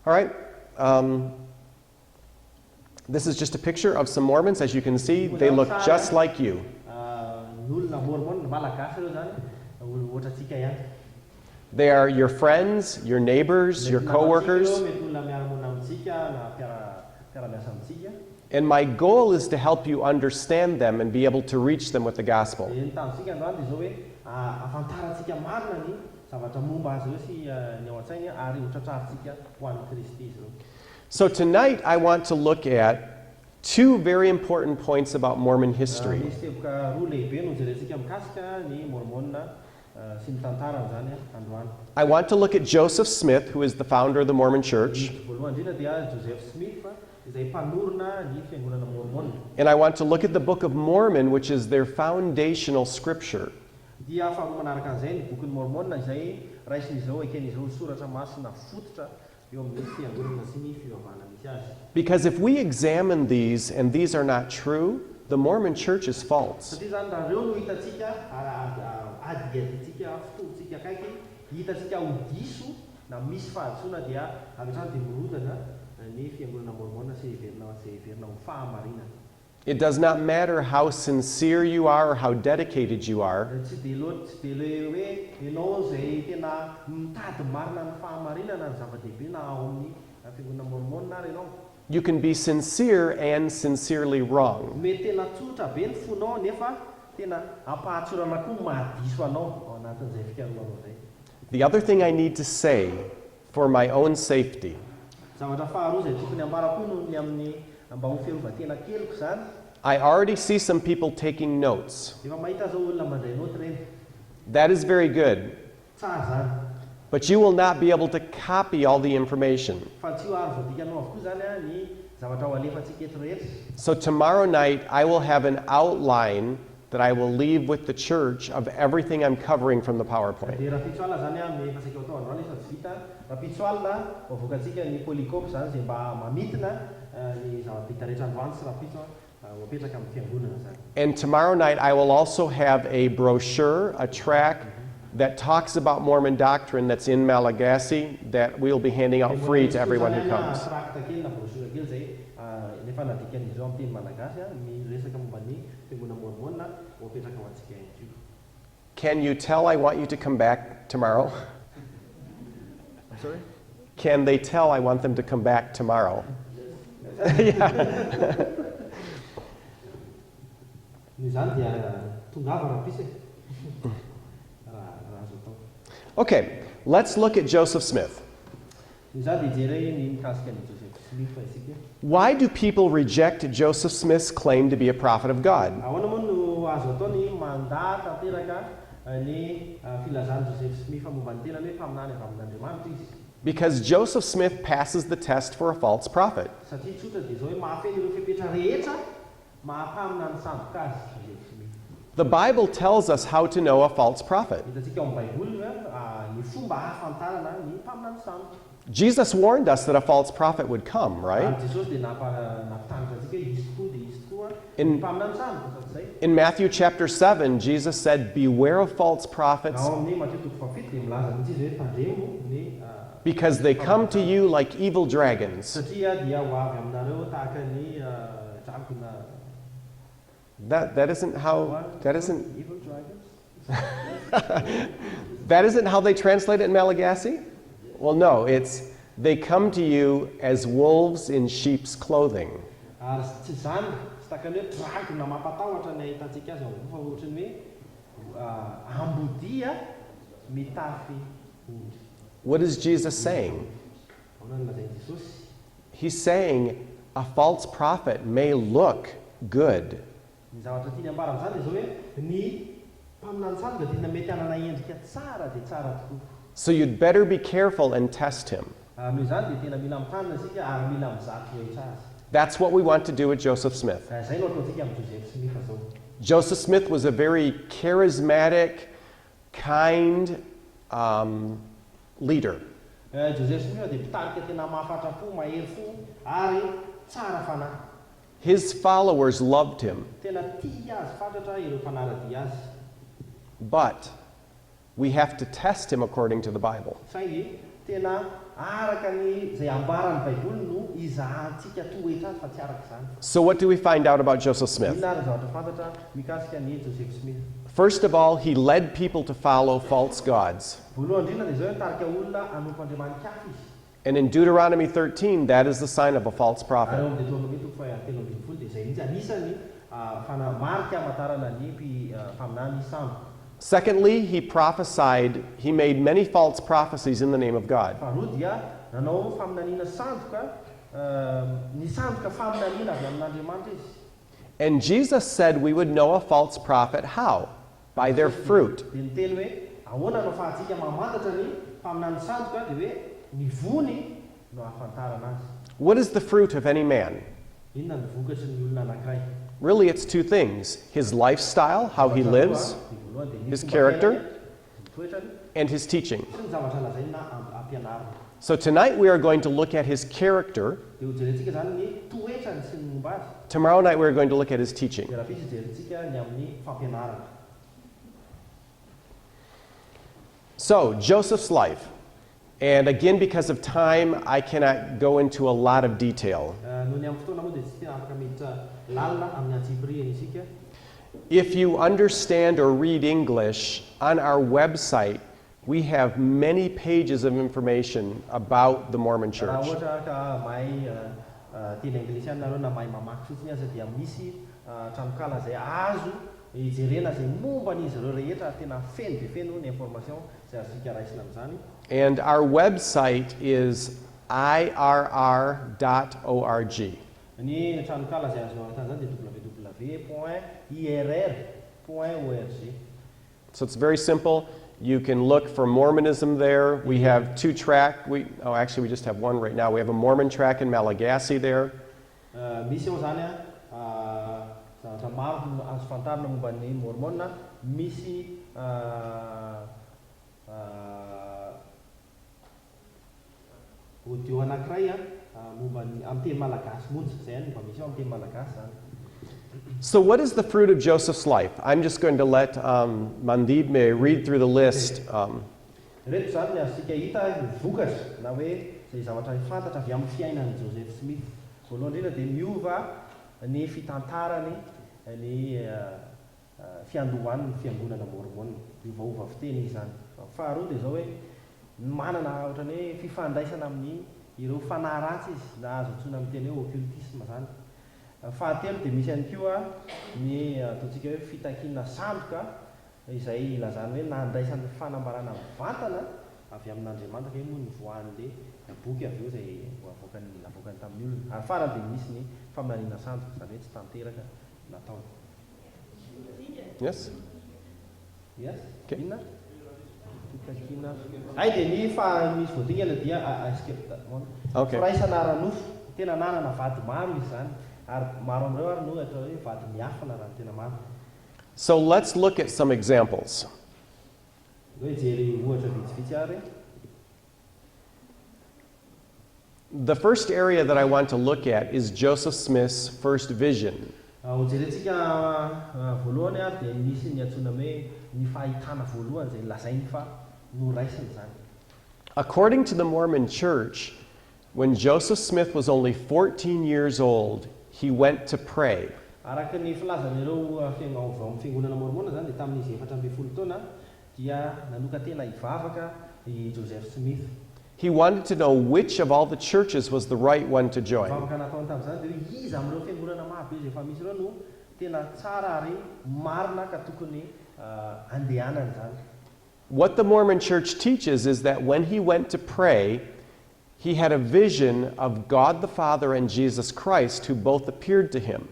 All right. This is just a picture of some Mormons. As you can see, they look just like you. They are your friends, your neighbors, your co-workers. And my goal is to help you understand them and be able to reach them with the gospel. So tonight I want to look at two very important points about Mormon history. I want to look at Joseph Smith, who is the founder of the Mormon Church. And I want to look at the Book of Mormon, which is their foundational scripture. Because if we examine these and these are not true, the Mormon Church is false. It does not matter how sincere you are or how dedicated you are. You can be sincere and sincerely wrong. The other thing I need to say for my own safety, I already see some people taking notes. That is very good. But you will not be able to copy all the information. So tomorrow night I will have an outline that I will leave with the church of everything I'm covering from the PowerPoint. And tomorrow night I will also have a brochure, a tract that talks about Mormon doctrine that's in Malagasy that we'll be handing out free to everyone who comes. Can you tell I want you to come back tomorrow? I'm sorry? Can they tell I want them to come back tomorrow? Yeah. Okay, let's look at Joseph Smith. Why do people reject Joseph Smith's claim to be a prophet of God? Because Joseph Smith passes the test for a false prophet. The Bible tells us how to know a false prophet. Jesus warned us that a false prophet would come, right? In Matthew chapter 7, Jesus said, "Beware of false prophets, because they come to you like evil dragons." That isn't how that isn't how they translate it in Malagasy? Well, no, it's they come to you as wolves in sheep's clothing. What is Jesus saying? He's saying a false prophet may look good. So you'd better be careful and test him. That's what we want to do with Joseph Smith. Joseph Smith was a very charismatic, kind leader. His followers loved him. But we have to test him according to the Bible. araka ny zay ambaran'ny Baiboly no izahantsika toetra fa tsy araka izany. So what do we find out about Joseph Smith? Inona ary zavatra fantatra mikasika ny Joseph Smith? First of all, he led people to follow false gods. Voalohany indrindra dia zao tarika olona hanompo andriamanika hafa izy. And in Deuteronomy 13, that is the sign of a false Ary eo prophet. amin'ny Deutéronomie toko fahatelo ambin'ny folo dia izay mihitsy anisany marika hamantarana ny faminany sambo. Secondly, he prophesied, he made many false prophecies in the name of God. Faharoa dia nanao faminaniana sandoka, ny sandoka faminaniana avy amin'Andriamanitra izy. And Jesus said we would know a false prophet how? By their fruit. Dia niteny hoe ahoana no ahafahantsika mamantatra ny faminany sandoka dia hoe ny vony no ahafantarana azy. What is the fruit of any man? Inona ny vokatry ny olona anankiray? Really, it's two things: his lifestyle, how he lives, his character, and his teaching. So tonight we are going to look at his character. Tomorrow night we are going to look at his teaching. So, Joseph's life. And again, because of time, I cannot go into a lot of detail. If you understand or read English, on our website, we have many pages of information about the Mormon Church. And our website is irr.org. So it's very simple. You can look for Mormonism there. We have two track. Actually, we just have one right now. We have a Mormon track in Malagasy there. So what is the fruit of Joseph's life? I'm just going to let Mandimby read through the list. Ny fitantarany ny fiandohan'ny fiangonana Mormon, iovaova fiteny izy zany. Faharoa dia zao hoe manana ohatrany hoe fifandraisana amin'ny ireo fanahy ratsy izy, na azo antsoina amin'ny teny hoe occultisme zany. Fahatelo dia misy ihany koa ny ataontsika hoe fitakiana sandoka izay ilazany hoe nandraisan'ny fanambarana vantana avy amin'Andriamanitra hoe moa ny voan'le boky avy eo izay avoakany tamin'ny olona. Ary farany dia misy ny faminaniana sandoka, izany hoe tsy tanteraka natao. Yes? Yes? Okay. Inona? Fitakiana. Ay dia ny misy voatingana dia Okay. firaisana aranofo, tena nanana vady maro izy zany. Ary maro amin'ireo ary no atao hoe vady miafina raha ny tena maro. So let's look at some examples. The first area that I want to look at is Joseph Smith's first vision. According to the Mormon Church, when Joseph Smith was only 14 years old, he went to pray. He wanted to know which of all the churches was the right one to join. What the Mormon Church teaches is that when he went to pray, he had a vision of God the Father and Jesus Christ, who both appeared to him.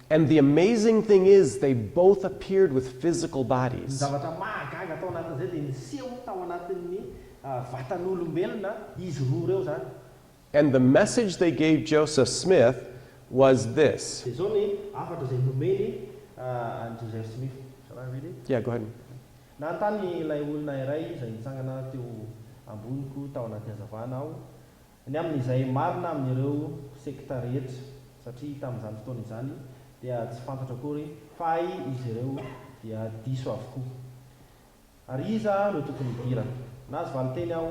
And the amazing thing is, they both appeared with physical bodies. And the message they gave Joseph Smith was this. Yeah, go ahead. Ny amin'izay marina amin'ireo sekta rehetra satria tamin'izany fotoana izany dia tsy fantatra akory fa izy ireo dia diso avokoa. Ary iza no tokony hidirana. Na azo valiteny aho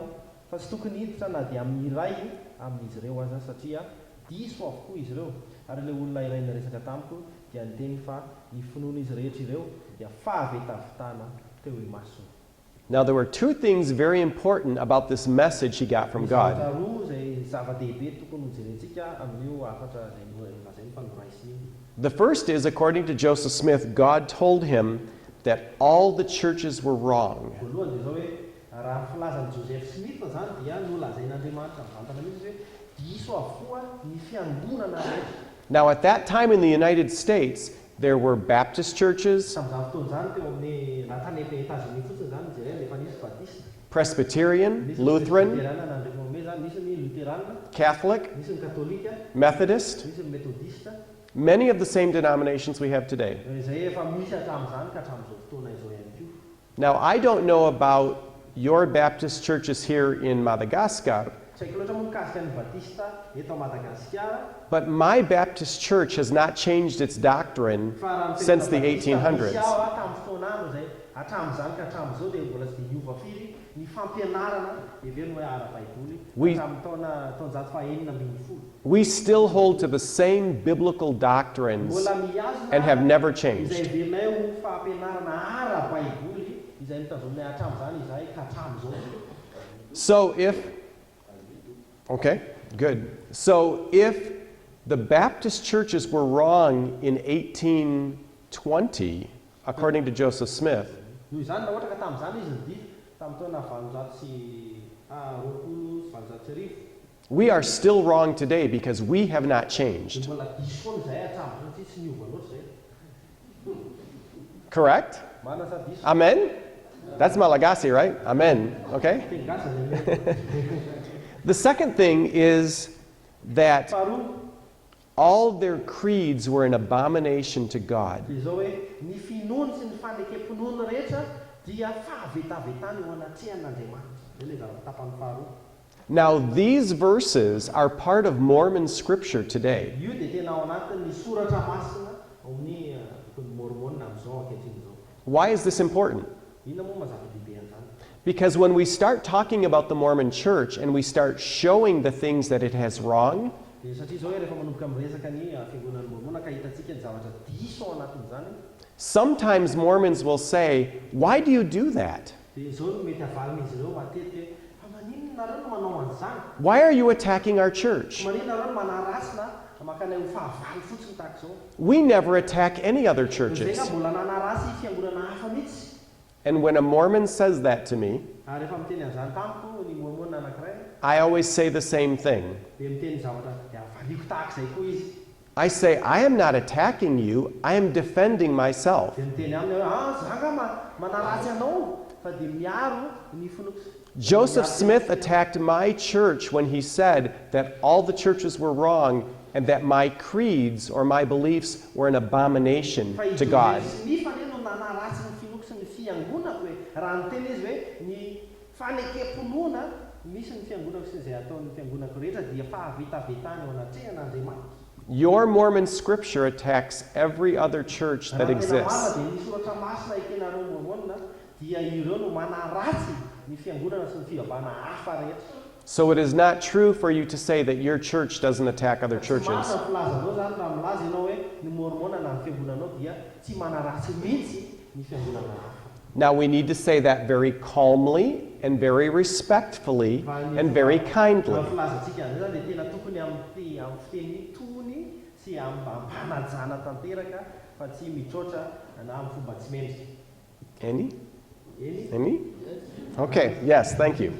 fa tsy tokony hiditra na dia amin'ny iray amin'izy ireo aza satria diso avokoa izy ireo. Ary ilay olona iray niresaka tamiko dia niteny fa ny finoan'izy rehetra ireo dia fahavetavitana teo imasony. Now, there were two things very important about this message he got from God. The first is, according to Joseph Smith, God told him that all the churches were wrong. Now, at that time in the United States, there were Baptist churches, Presbyterian, Lutheran, Catholic, Methodist, many of the same denominations we have today. Now, I don't know about your Baptist churches here in Madagascar, but my Baptist church has not changed its doctrine since the 1800s. We still hold to the same biblical doctrines and have never changed. So if the Baptist churches were wrong in 1820, according to Joseph Smith, we are still wrong today because we have not changed. Correct? Amen? That's Malagasy, right? Amen. Okay? The second thing is that all their creeds were an abomination to God. Now, these verses are part of Mormon scripture today. Why is this important? Because when we start talking about the Mormon Church and we start showing the things that it has wrong, sometimes Mormons will say, "Why do you do that? Why are you attacking our church? We never attack any other churches." And when a Mormon says that to me, I always say the same thing. I say, I am not attacking you, I am defending myself. Joseph Smith attacked my church when he said that all the churches were wrong and that my creeds or my beliefs were an abomination to God. Your Mormon scripture attacks every other church that exists. So it is not true for you to say that your church doesn't attack other churches. Now we need to say that very calmly and very respectfully and very kindly. Any? Okay, yes, thank you.